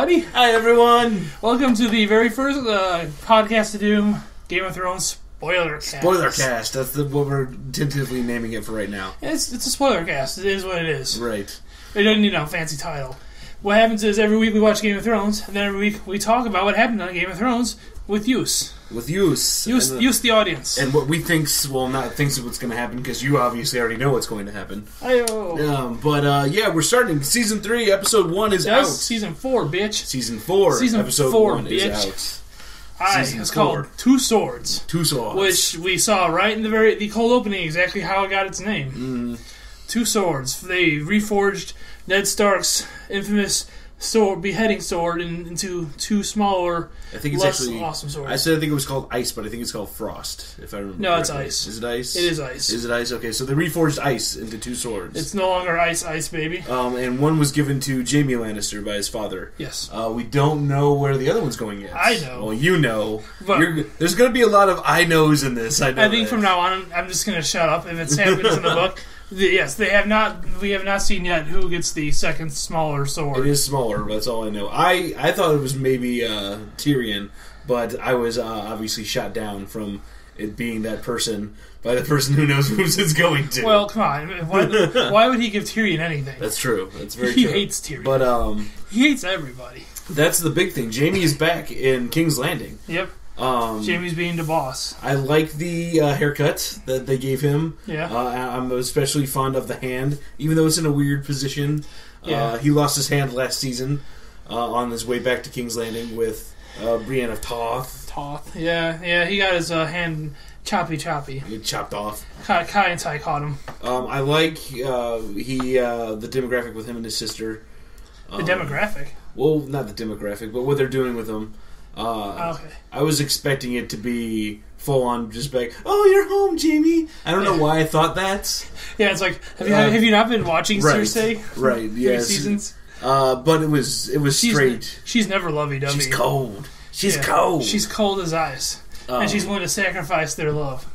everybody. Hi, everyone. Welcome to the very first podcast to do Game of Thrones Spoilercast. Spoilercast. That's what we're tentatively naming it for right now. It's a spoilercast. It is what it is. Right. It doesn't need a fancy title. What happens is every week we watch Game of Thrones, and then every week we talk about what happened on Game of Thrones with use. With use. Use the audience. And what we think's, well, not thinks of what's going to happen, because you obviously already know what's going to happen. Yeah, we're starting. Season 3, Episode 1 is out. Season 4, bitch. Season 4, Episode 1 is out. It's called Two Swords. Two Swords. Which we saw right in the cold opening exactly how it got its name. Mm. Two Swords. They reforged Ned Stark's infamous beheading sword into two smaller, less awesome swords. I think it was called Ice, but I think it's called Frost, if I remember No, correctly. it's Ice. Is it Ice? It is Ice. Is it Ice? Okay, so they reforged Ice into two swords. It's no longer Ice, baby. And one was given to Jaime Lannister by his father. Yes. We don't know where the other one's going yet. I know. Well, you know. But there's going to be a lot of I knows in this. I think from now on, I'm just going to shut up if it's happens in the book. Yes, they have not. We have not seen yet who gets the second smaller sword. It is smaller, but that's all I know. I thought it was maybe Tyrion, but I was obviously shot down from it being that person by the person who knows who it's going to. Well, come on. Why would he give Tyrion anything? That's true. That's very true. He hates Tyrion. But he hates everybody. That's the big thing. Jaime is back in King's Landing. Yep. Jaime's being the boss. I like the haircut that they gave him. Yeah. I'm especially fond of the hand, even though it's in a weird position. Yeah. He lost his hand last season on his way back to King's Landing with Brienne of Tarth. Yeah, he got his hand choppy. He chopped off. Kai and Ty caught him. I like the demographic with him and his sister. The demographic? Well, not the demographic, but what they're doing with him. Okay. I was expecting it to be full on, just like, oh, you're home, Jaime. I don't know why I thought that. Yeah, it's like, have you not been watching Cersei? Right. Yes. 3 seasons. But it was straight. She's never lovey-dovey. She's cold. She's cold. She's cold as ice, and she's willing to sacrifice their love.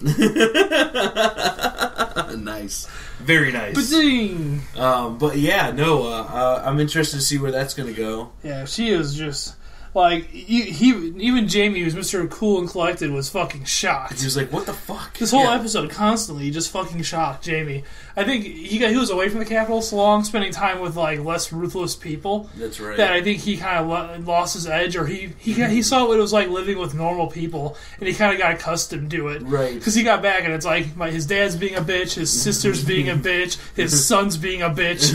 Nice. Very nice. Ba-ding! But yeah, no. I'm interested to see where that's going to go. Yeah, she is just. Like, even Jaime, who's Mr. Cool and Collected, was fucking shocked. He was like, what the fuck? This whole episode, constantly, just fucking shocked Jaime. I think he was away from the capital so long, spending time with, like, less ruthless people. That's right. That I think he kind of lost his edge, or he saw what it was like living with normal people, and he kind of got accustomed to it. Right. Because he got back, and it's like, his dad's being a bitch, his sister's being a bitch, his son's being a bitch.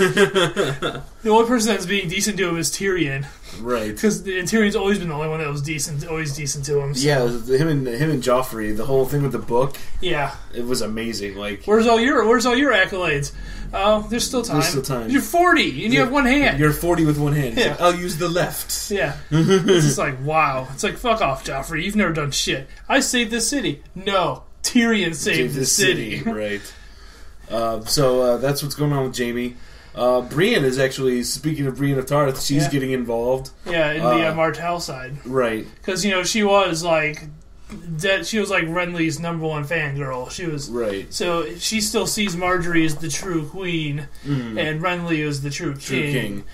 The only person that's being decent to him is Tyrion. Right. Because Tyrion's always been the only one that was always decent to him. So. Yeah, him and Joffrey, the whole thing with the book. Yeah, it was amazing. Like, where's all your accolades? Oh, there's still time. There's still time. You're 40 and you have one hand. You're 40 with one hand. Yeah. Like, I'll use the left. Yeah. It's just like, wow. It's like, fuck off, Joffrey. You've never done shit. I saved this city. No, Tyrion saved the city. Right. So that's what's going on with Jaime. Brienne is actually, speaking of Brienne of Tarth, she's getting involved. Yeah, in the Martell side. Right. Because, she was like Renly's number one fangirl. She was. Right. So she still sees Marjorie as the true queen, and Renly as the true king.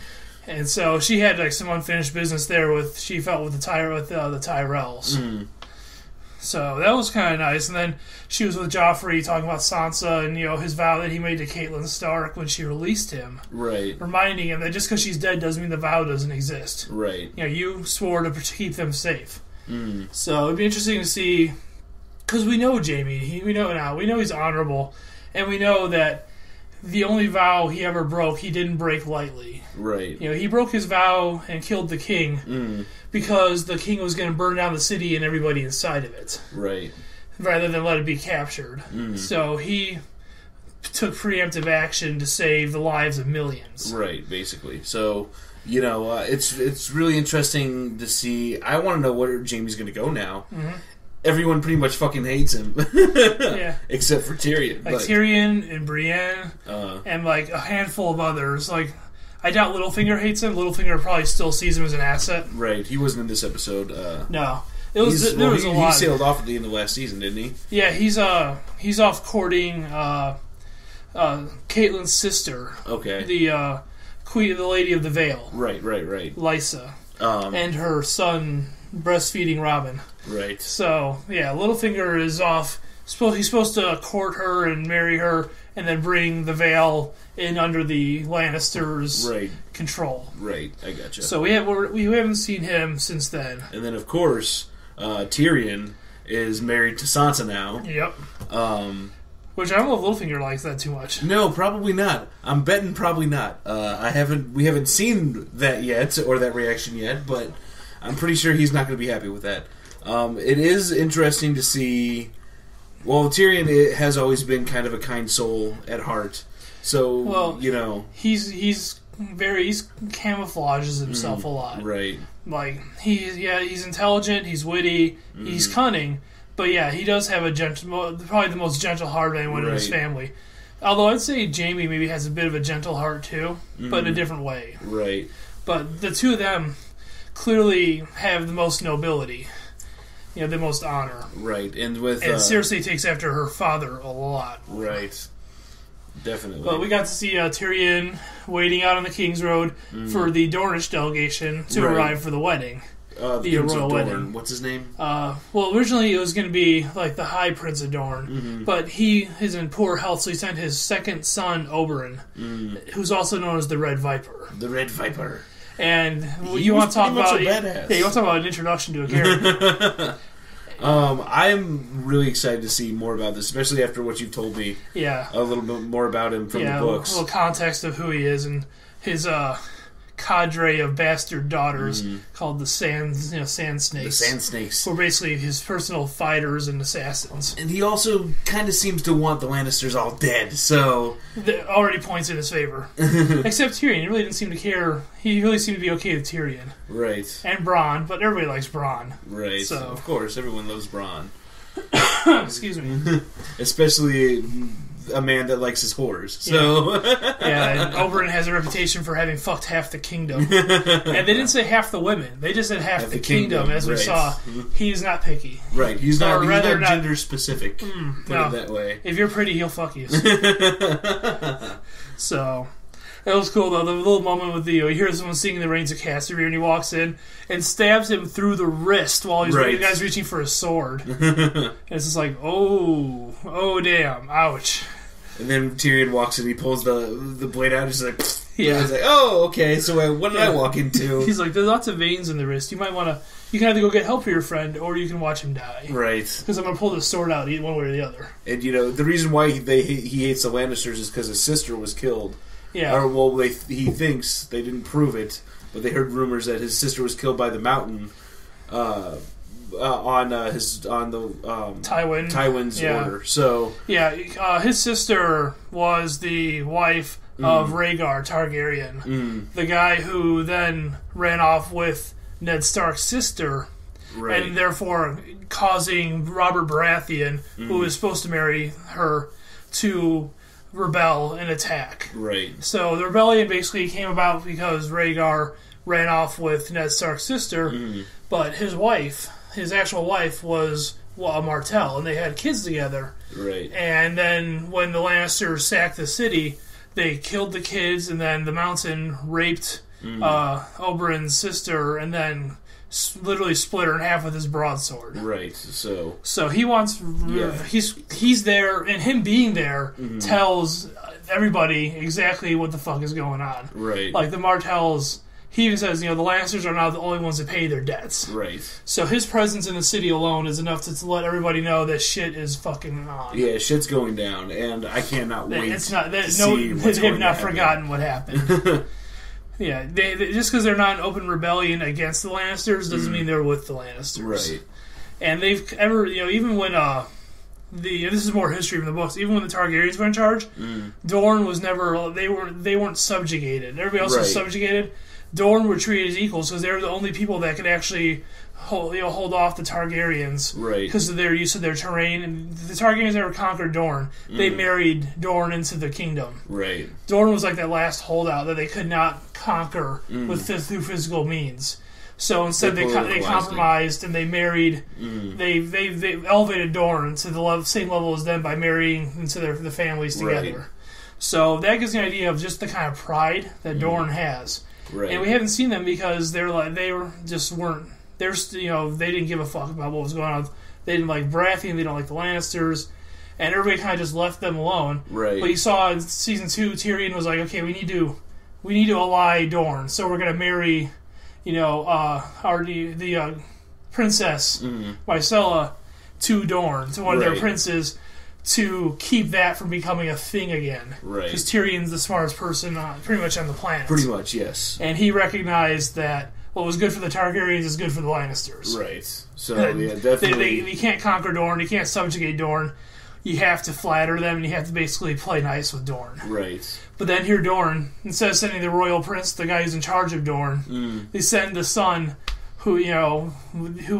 And so she had like some unfinished business there with the Tyrells. Mm. So that was kind of nice. And then she was with Joffrey talking about Sansa and, his vow that he made to Catelyn Stark when she released him. Right. Reminding him that just because she's dead doesn't mean the vow doesn't exist. Right. You swore to keep them safe. Mm. So it'd be interesting to see, because we know Jaime. We know he's honorable. And we know that the only vow he ever broke, he didn't break lightly. Right. He broke his vow and killed the king because the king was going to burn down the city and everybody inside of it. Right. Rather than let it be captured. So he took preemptive action to save the lives of millions. Right, basically. So, it's really interesting to see. I want to know where Jaime's going to go now. Mm-hmm. Everyone pretty much fucking hates him. Yeah. Except for Tyrion. Like Tyrion and Brienne and like a handful of others. Like, I doubt Littlefinger hates him. Littlefinger probably still sees him as an asset. Right. He wasn't in this episode. No. There was a lot. He sailed off at the end of last season, didn't he? Yeah, he's off courting Catelyn's sister. Okay. The queen, the Lady of the Vale. Right. Lysa. and her son breastfeeding Robin. Right. So, yeah, Littlefinger is off. He's supposed to court her and marry her and then bring the Vale in under the Lannisters' control. Right, I gotcha. So we haven't seen him since then. And then, of course, Tyrion is married to Sansa now. Yep. Which I don't know if Littlefinger likes that too much. No, probably not. I'm betting probably not. We haven't seen that yet, or that reaction yet, but I'm pretty sure he's not going to be happy with that. It is interesting to see. Well, Tyrion has always been kind of a kind soul at heart, so he's camouflages himself a lot. Right. Like he's intelligent, he's witty, he's cunning, but yeah, he does have probably the most gentle heart of anyone in his family. Although I'd say Jaime maybe has a bit of a gentle heart too, but in a different way. Right. But the two of them clearly have the most nobility. The most honor. Right. And Cersei takes after her father a lot. Right. Definitely. But we got to see Tyrion waiting out on the King's Road for the Dornish delegation to arrive for the wedding. The royal wedding. What's his name? Well, originally it was going to be like the High Prince of Dorne, but he is in poor health, so he sent his second son, Oberyn, who's also known as the Red Viper. The Red Viper. And you want to talk about you want to talk about an introduction to a character. I'm really excited to see more about this, especially after what you've told me. Yeah, a little bit more about him from the books. A little context of who he is and his cadre of bastard daughters called the Sand Snakes. The Sand Snakes. Who are basically his personal fighters and assassins. And he also kind of seems to want the Lannisters all dead, so... That already points in his favor. Except Tyrion. He really didn't seem to care. He really seemed to be okay with Tyrion. Right. And Bronn, but everybody likes Bronn. Right. So. Of course, everyone loves Bronn. Excuse me. Especially a man that likes his whores. So and Oberyn has a reputation for having fucked half the kingdom. And they didn't say half the women. They just said half the kingdom, as we saw. He's not picky. Right. He's not gender specific. Put it that way. If you're pretty, he'll fuck you. So... That was cool, though. The little moment with you hear someone singing the Reigns of Castamere, and he walks in and stabs him through the wrist while the guy's reaching for his sword. And it's just like, oh, damn, ouch. And then Tyrion walks in, he pulls the blade out, and he's like, He's like, oh, okay, so what did I walk into? He's like, there's lots of veins in the wrist. You might want to... You can either go get help for your friend, or you can watch him die. Right. Because I'm going to pull this sword out one way or the other. And, the reason why he hates the Lannisters is because his sister was killed. Yeah. Or, well, he thinks, they didn't prove it, but they heard rumors that his sister was killed by the Mountain on Tywin's order. So his sister was the wife of Rhaegar Targaryen, the guy who then ran off with Ned Stark's sister, and therefore causing Robert Baratheon, who was supposed to marry her, to rebel and attack. Right. So the rebellion basically came about because Rhaegar ran off with Ned Stark's sister, but his actual wife was a Martell, and they had kids together. Right. And then when the Lannisters sacked the city, they killed the kids, and then the Mountain raped Oberyn's sister, and then literally split her in half with his broadsword. Right. So he wants. He's there, and him being there tells everybody exactly what the fuck is going on. Right. Like the Martells. He even says, the Lannisters are not the only ones that pay their debts. Right. So his presence in the city alone is enough to let everybody know that shit is fucking on. Yeah, shit's going down, and I cannot wait. It's not. They've not forgotten what happened. Yeah, they just because they're not in open rebellion against the Lannisters doesn't mean they're with the Lannisters. Right. And they've even when this is more history from the books. Even when the Targaryens were in charge, Dorne was never. They weren't subjugated. Everybody else was subjugated. Dorne were treated as equals because they were the only people that could actually hold off the Targaryens, right? Because of their use of their terrain. And the Targaryens never conquered Dorne. They married Dorne into the kingdom. Right. Dorne was like that last holdout that they could not conquer through physical means. So instead, they compromised and they married. They elevated Dorne to the same level as them by marrying into the families together. Right. So that gives you an idea of just the kind of pride that Dorne has. Right. And we haven't seen them because they didn't give a fuck about what was going on. They didn't like Baratheon, they don't like the Lannisters, and everybody kind of just left them alone. Right. But you saw in season 2, Tyrion was like, okay, we need to ally Dorne, so we're gonna marry, the princess Myrcella to Dorne, to one of their princes, to keep that from becoming a thing again. Right. Because Tyrion's the smartest person pretty much on the planet. Pretty much, yes. And he recognized that what was good for the Targaryens is good for the Lannisters. Right. So, yeah, definitely. You can't conquer Dorne, you can't subjugate Dorne. You have to flatter them, and you have to basically play nice with Dorne. Right. But then here Dorne, instead of sending the royal prince, the guy who's in charge of Dorne, they send the son who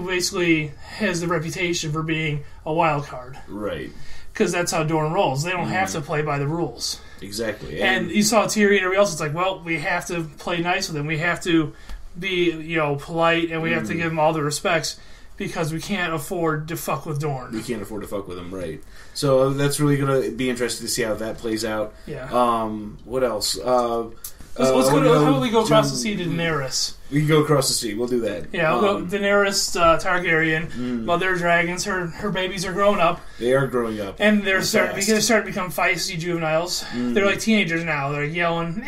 basically has the reputation for being a wild card. Right. Because that's how Dorne rolls. They don't have to play by the rules. Exactly. And you saw Tyrion and everybody else, it's like, well, we have to play nice with him. We have to be, polite, and we have to give him all the respects, because we can't afford to fuck with Dorne. We can't afford to fuck with him, right. So that's really going to be interesting to see how that plays out. Yeah. What else? How about we go across the sea to Daenerys? We can go across the sea. We'll do that. Yeah, we'll go Daenerys Targaryen, mother of dragons. Her babies are growing up. They are growing up. And they're starting to become feisty juveniles. They're like teenagers now. They're like yelling,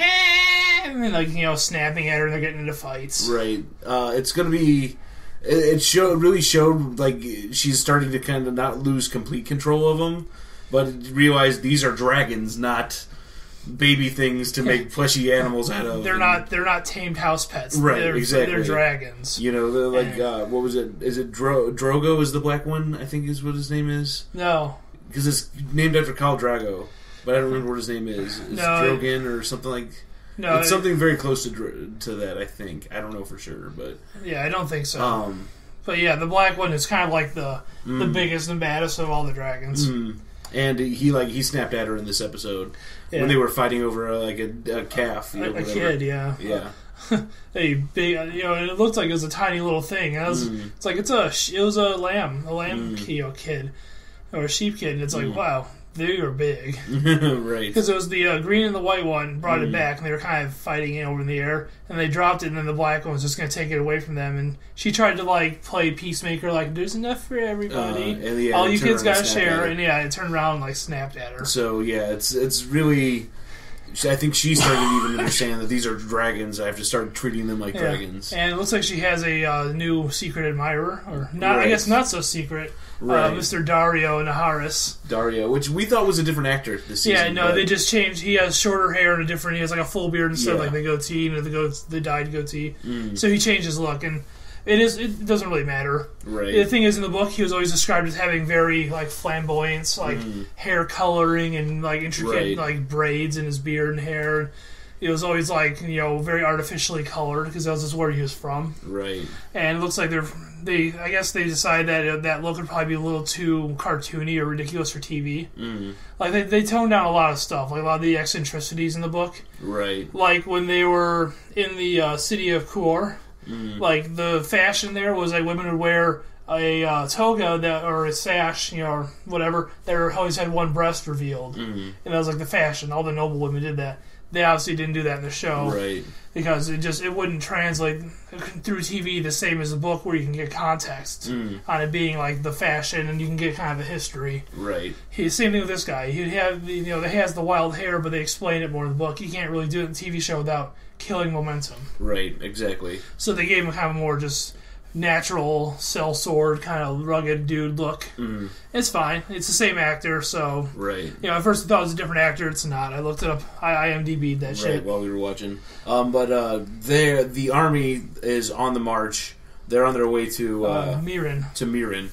and then snapping at her, and they're getting into fights. Right. It's going to be... It really showed like she's starting to kind of not lose complete control of them, but realize these are dragons, not baby things to make fleshy animals out of. They're not tamed house pets. Right, exactly. They're dragons. They're like what was it? Is it Drogo? Is the black one? I think is what his name is. No, because it's named after Khal Drogo, but I don't remember what his name is. It's Drogon or something like. No, it's something very close to that. I think I don't know for sure, but yeah, I don't think so. But yeah, the black one is kind of like the biggest and baddest of all the dragons. And he snapped at her in this episode when they were fighting over a calf, a kid, yeah. A big, and it looked like it was a tiny little thing. And it's like it was a lamb, kid, or a sheep kid. And it's like, wow. They were big. Right. Because it was the green and the white one brought it back, and they were kind of fighting it over in the air, and they dropped it, and then the black one was just going to take it away from them, and she tried to, play peacemaker, there's enough for everybody. All you kids got to share, and it turned around and, snapped at her. So, yeah, it's really... I think she's starting to even understand that these are dragons. I have to start treating them like dragons. And it looks like she has a new secret admirer, or not. Right. I guess not so secret. Right. Mr. Dario Naharis. Dario, which we thought was a different actor this season. Yeah, no, they just changed. He has shorter hair and he has a full beard instead of the goatee, the dyed goatee. So he changed his look, and it doesn't really matter. Right. The thing is, in the book, he was always described as having very flamboyance, hair coloring and intricate braids in his beard and hair. It was always very artificially colored because that was just where he was from. Right. And it looks like I guess they decided that that look would probably be a little too cartoony or ridiculous for TV. They toned down a lot of stuff, a lot of the eccentricities in the book. Right. Like when they were in the city of Kuor. The fashion there was women would wear a toga or a sash, or whatever, that always had one breast revealed. And that was the fashion. All the noble women did that. They obviously didn't do that in the show. Right. Because it wouldn't translate through TV the same as the book, where you can get context on it being the fashion, and you can get kind of the history. Right. Same thing with this guy. He has the wild hair, but they explain it more in the book. You can't really do it in the TV show without killing momentum. Right, exactly. So they gave him kind of more just natural, sellsword, kind of rugged dude look. It's fine. It's the same actor, so... Right. At first I thought it was a different actor. It's not. I looked it up. I IMDb'd that shit. Right, while we were watching. But the army is on the march. They're on their way to... Meereen. To Meereen.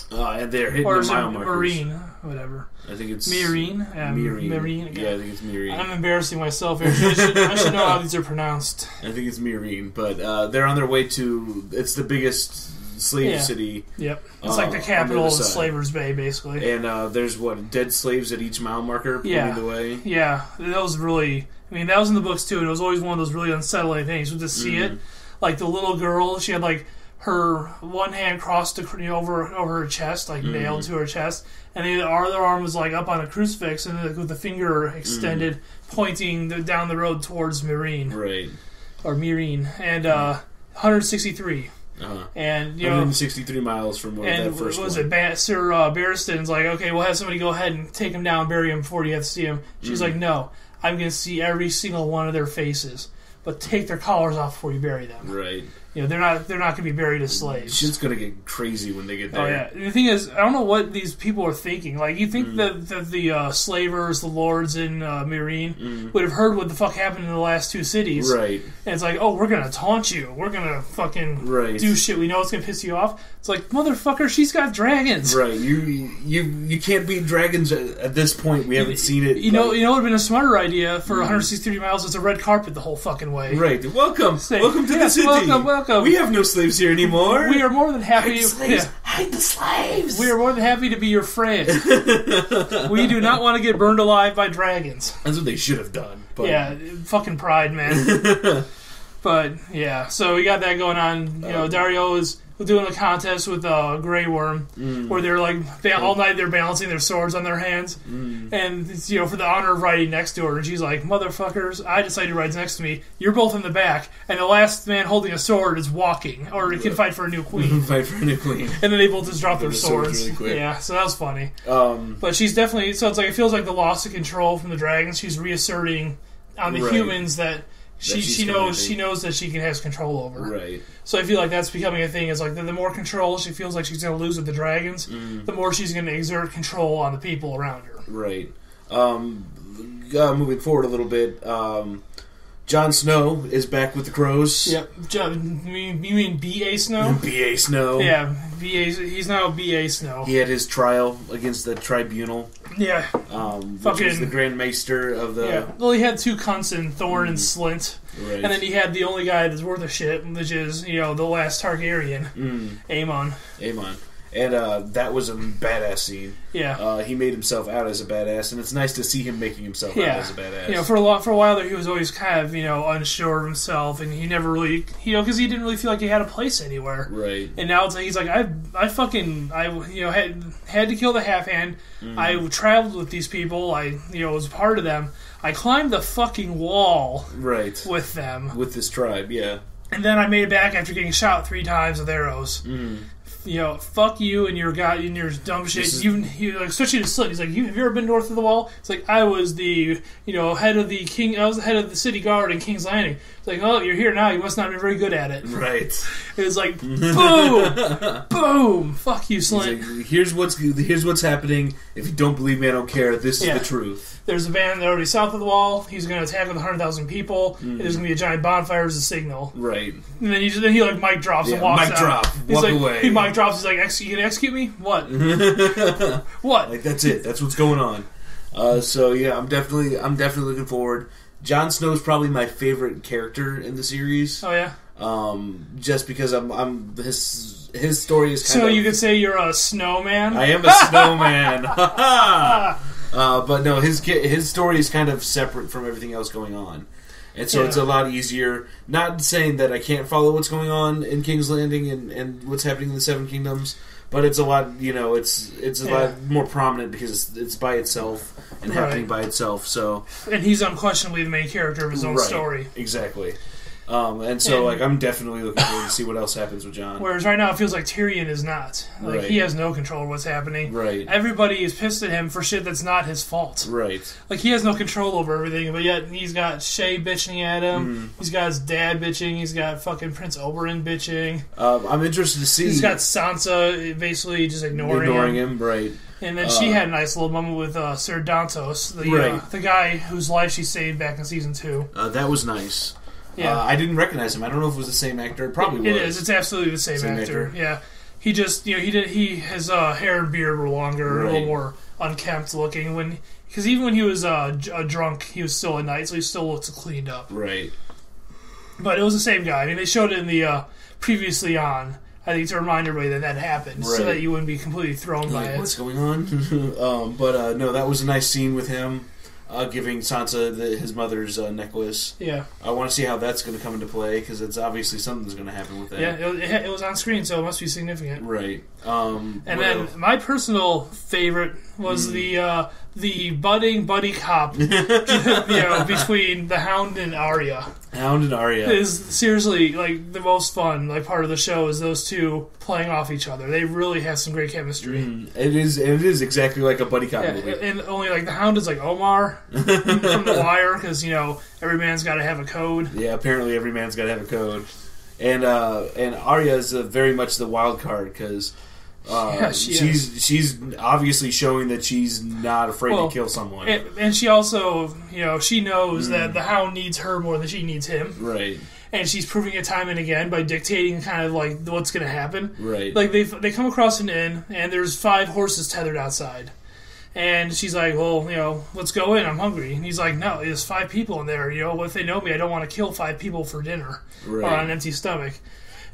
And they're hitting the mile markers. Marine, whatever. I think it's... Meereen. Meereen. Okay. Yeah, I think it's Meereen. I'm embarrassing myself here. I should know how these are pronounced. I think it's Meereen. But they're on their way to... It's the biggest slave city. Yep. It's the capital of Slavers Bay, basically. And there's, dead slaves at each mile marker pointing the way? Yeah. That was really... that was in the books, too, and it was always one of those really unsettling things. To see it, the little girl, she had, her one hand crossed over her chest, nailed to her chest, and the other arm was up on a crucifix, and with the finger extended, pointing down the road towards Meereen. Right. or Meereen, and 163. And 163 miles from where that first was one. it Sir Barristan's like, okay, we'll have somebody go ahead and take him down, bury him before you have to see him. She's like, no, I'm going to see every single one of their faces, but take their collars off before you bury them. Right. They're not going to be buried as slaves. Shit's going to get crazy when they get there. Oh yeah. The thing is, I don't know what these people are thinking. Like, you think that the slavers, the lords in Meereen would have heard what the fuck happened in the last two cities. Right. And it's like, oh, we're going to taunt you. We're going to fucking do shit. We know it's going to piss you off. It's like, motherfucker, she's got dragons. Right. You can't beat dragons at this point. We haven't seen it. You know what would have been a smarter idea for 163 miles is a red carpet the whole fucking way. Right. Welcome to the city. Welcome. We have no slaves here anymore. We are more than happy. Hide the slaves. We are more than happy to be your friend. We do not want to get burned alive by dragons. That's what they should have done. But. Yeah, fucking pride, man. But yeah, so we got that going on. Dario is doing a contest with Grey Worm, where they're like all night they're balancing their swords on their hands, and it's, for the honor of riding next to her. And she's like, "Motherfuckers, I decided to ride next to me. You're both in the back, and the last man holding a sword is walking, or he can fight for a new queen." And then they both just drop their swords. Really quick. Yeah, so that was funny. But she's definitely it feels like the loss of control from the dragons. She's reasserting on the humans that. She knows that she can have control over. Right. So I feel like that's becoming a thing. Is like the more control she feels like she's going to lose with the dragons, the more she's going to exert control on the people around her. Right. Moving forward a little bit, Jon Snow is back with the crows. Yep. You mean B.A. Snow? B.A. Snow. Yeah. He's now B.A. Snow. He had his trial against the tribunal. Yeah. Which was the Grand Maester of the... Yeah. Well, he had two cunts in Thorn and Slint. Right. And then he had the only guy that's worth a shit, which is, the last Targaryen. Aemon. And that was a badass scene. Yeah. He made himself out as a badass, and it's nice to see him making himself out as a badass. For a while there, he was always kind of, unsure of himself, and he never really, because he didn't really feel like he had a place anywhere. Right. And now it's like, he's like, I had to kill the half-hand. I traveled with these people. I, was part of them. I climbed the fucking wall. Right. With them. With this tribe, yeah. And then I made it back after getting shot 3 times with arrows. Fuck you and your dumb shit. Especially to Slit. He's like, have you ever been north of the wall? It's like, I was the head of the king. I was the head of the city guard in King's Landing. It's like, oh, you're here now. You must not be very good at it. Right. It was like, boom, boom. Fuck you, Slit. Like, here's what's happening. If you don't believe me, I don't care. This is the truth. There's a band already south of the wall. He's going to attack with 100,000 people. There's going to be a giant bonfire as a signal. Right. And then he like mic drops and walks out. Mic drop. Walk away. He mic drops. He's like, you going to execute me? What? What? Like, that's it. That's what's going on. So yeah, I'm definitely looking forward. Jon Snow is probably my favorite character in the series. Oh yeah. Just because his story is kind of... So you could say you're a snowman? I am a snowman. But no, his story is kind of separate from everything else going on. And so it's a lot easier. Not saying that I can't follow what's going on in King's Landing and what's happening in the Seven Kingdoms, but it's a lot, it's a lot more prominent because it's by itself and happening by itself. So, and he's unquestionably the main character of his own story. Exactly. And so, I'm definitely looking forward to see what else happens with Jon. Whereas right now it feels like Tyrion is not. Like, he has no control of what's happening. Right. Everybody is pissed at him for shit that's not his fault. Right. Like, he has no control over everything, but yet he's got Shay bitching at him. He's got his dad bitching. He's got fucking Prince Oberyn bitching. I'm interested to see... He's got Sansa basically just ignoring him. Right. And then she had a nice little moment with Ser Dantos, the guy whose life she saved back in Season 2. That was nice. Yeah. I didn't recognize him. I don't know if it was the same actor. It probably was. It is. It's absolutely the same actor. Yeah. He just, his hair and beard were longer, a little more unkempt looking. Because even when he was drunk, he was still a knight, so he still looks cleaned up. Right. But it was the same guy. I mean, they showed it in the previously on. I think to remind everybody that happened, so that you wouldn't be completely thrown by it. What's going on? No, that was a nice scene with him. Giving Sansa his mother's necklace. Yeah. I want to see how that's going to come into play, because it's obviously something's going to happen with that. Yeah, it was on screen, so it must be significant. Right. And then my personal favorite was the budding buddy cop, between the Hound and Arya. Hound and Arya is seriously like the most fun part of the show is those two playing off each other. They really have some great chemistry. It is exactly like a buddy cop movie. And only like the Hound is like Omar from The Wire because every man's got to have a code. Yeah, apparently every man's got to have a code. And Arya is very much the wild card because she's obviously showing that she's not afraid to kill someone. And she also, she knows that the Hound needs her more than she needs him. Right. And she's proving it time and again by dictating kind of like what's going to happen. Right. Like they come across an inn and there's 5 horses tethered outside. And she's like, well, let's go in. I'm hungry. And he's like, no, there's 5 people in there. If they know me, I don't want to kill 5 people for dinner or on an empty stomach.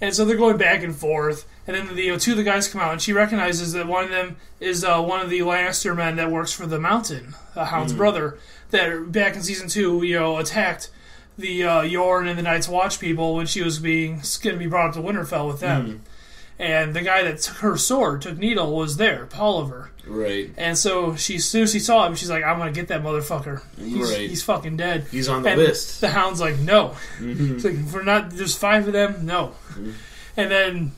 And so they're going back and forth. And then two of the guys come out, and she recognizes that one of them is one of the Lannister men that works for the Mountain, Hound's brother, that back in season 2, attacked the Yorn and the Night's Watch people when she was going to be brought up to Winterfell with them. And the guy that took her sword, took Needle, was there, Polliver. Right. And so as soon as she saw him, she's like, I'm going to get that motherfucker. He's fucking dead. He's on the list. The Hound's like, no. It's like, there's 5 of them? No. And then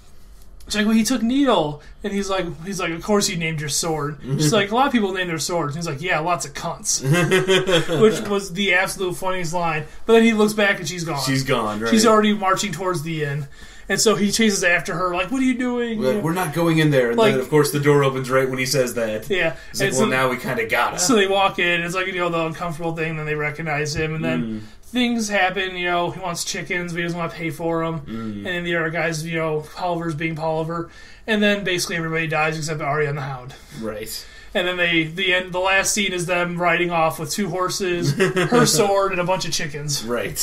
she's like, well, he took Needle. And he's like, of course you named your sword. She's like, a lot of people name their swords. And he's like, yeah, lots of cunts. Which was the absolute funniest line. But then he looks back and she's gone. She's gone, right. She's already marching towards the inn. And so he chases after her, like, what are you doing? We're not going in there. And then, of course, the door opens right when he says that. Yeah. He's like, well, now we kind of got it. So they walk in. It's like, the uncomfortable thing. Then they recognize him. And then things happen. He wants chickens, but he doesn't want to pay for them. And then the other guys, Polliver's being Polliver. And then basically everybody dies except Arya and the Hound. Right. And then the last scene is them riding off with 2 horses, her sword, and a bunch of chickens. Right.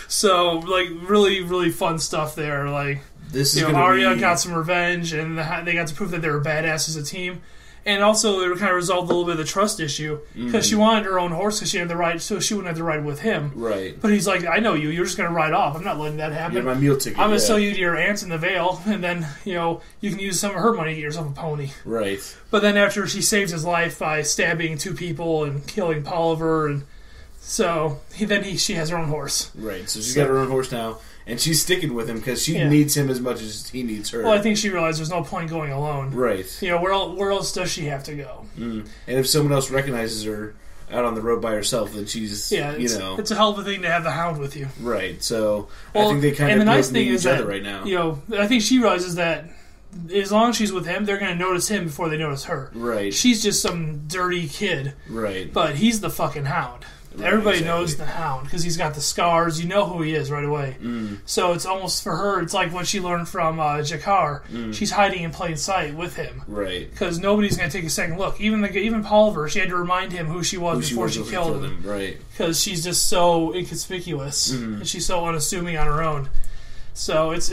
So, like, really, really fun stuff there. Like, this is Arya got some revenge, and they got to prove that they were badass as a team. And also, it kind of resolved a little bit of the trust issue because she wanted her own horse because she had the ride, so she wouldn't have to ride with him. Right. But he's like, I know you. You're just going to ride off. I'm not letting that happen. You're my meal ticket. I'm going to sell you to your aunt in the Vale, and then you can use some of her money to get yourself a pony. Right. But then after she saves his life by stabbing 2 people and killing Polliver, and so she has her own horse. Right. So she's got her own horse now. And she's sticking with him because she needs him as much as he needs her. Well, I think she realized there's no point going alone. Right. Where else does she have to go? And if someone else recognizes her out on the road by herself, then she's, it's a hell of a thing to have the Hound with you. Right. So I think they kind of nice thing is each other right now. I think she realizes that as long as she's with him, they're going to notice him before they notice her. Right. She's just some dirty kid. Right. But he's the fucking Hound. Right, everybody knows the Hound because he's got the scars. You know who he is right away. So it's almost for her. It's like what she learned from Jakar. She's hiding in plain sight with him, right? Because nobody's going to take a second look. Even Polliver, she had to remind him who she was before she killed him, right? Because she's just so inconspicuous and she's so unassuming on her own. So it's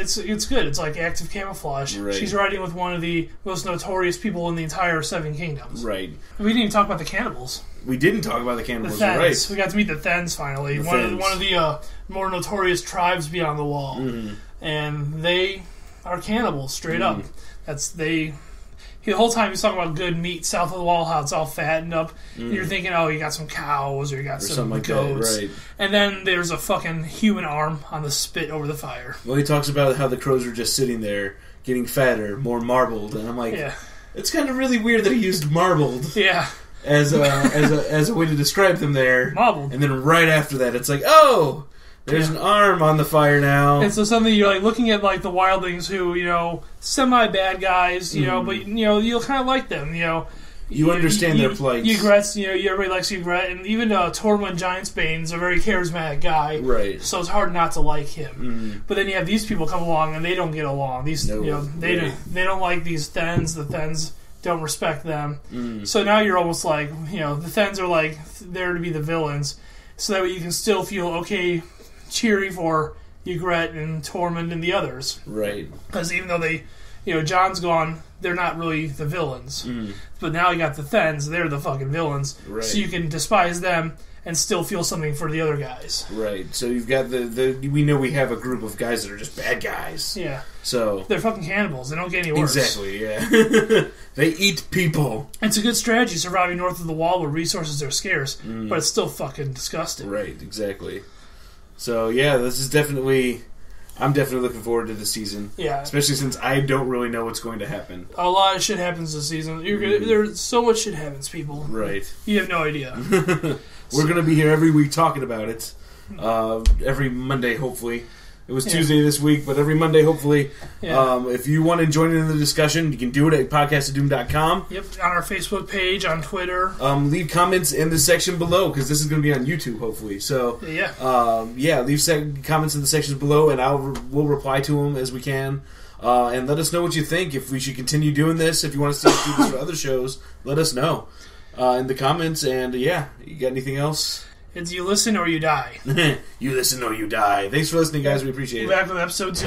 good. It's like active camouflage. Right. She's riding with one of the most notorious people in the entire 7 Kingdoms. Right. We didn't even talk about the cannibals. We didn't talk about the cannibals. The Thens. Right. We got to meet the Thens finally. One of the more notorious tribes beyond the wall, and they are cannibals straight up. The whole time he's talking about good meat south of the wall, how it's all fattened up. And you're thinking, oh, you got some cows or you got some like goats. That, right. And then there's a fucking human arm on the spit over the fire. Well, he talks about how the crows are just sitting there getting fatter, more marbled. And I'm like, it's kind of really weird that he used marbled. Yeah. As a way to describe them there. Marbled. And then right after that, it's like, oh, there's an arm on the fire now. And so something you're like looking at like the wildlings who, semi bad guys, but you'll kind of like them, You understand their plight. Ygritte's, everybody likes Ygritte, and even Tormund Giantsbane's a very charismatic guy, right? So it's hard not to like him. But then you have these people come along and they don't get along. They don't like these Thens. The Thens don't respect them. So now you're almost like, the Thens are like there to be the villains, so that way you can still feel okay cheering for Ygritte and Tormund and the others, right? Because even though they Jon's gone. They're not really the villains. But now you got the Thens. They're the fucking villains. Right. So you can despise them and still feel something for the other guys. Right. So you've got we know we have a group of guys that are just bad guys. Yeah. So they're fucking cannibals. They don't get any worse. Exactly, yeah. They eat people. It's a good strategy surviving north of the wall where resources are scarce, but it's still fucking disgusting. Right, exactly. So yeah, this is definitely... I'm definitely looking forward to the season. Yeah. Especially since I don't really know what's going to happen. A lot of shit happens this season. There's so much shit happens, people. Right. You have no idea. We're going to be here every week talking about it. Every Monday, hopefully. It was Tuesday this week, but every Monday, hopefully. Yeah. If you want to join in the discussion, you can do it at podcastofdoom.com. Yep, on our Facebook page, on Twitter. Leave comments in the section below, because this is going to be on YouTube, hopefully. So, leave comments in the sections below, and we'll reply to them as we can. And let us know what you think. If we should continue doing this, if you want us to do this for other shows, let us know in the comments. And, you got anything else? It's you listen or you die. You listen or you die. Thanks for listening, guys. We appreciate it. We'll be back with episode 2.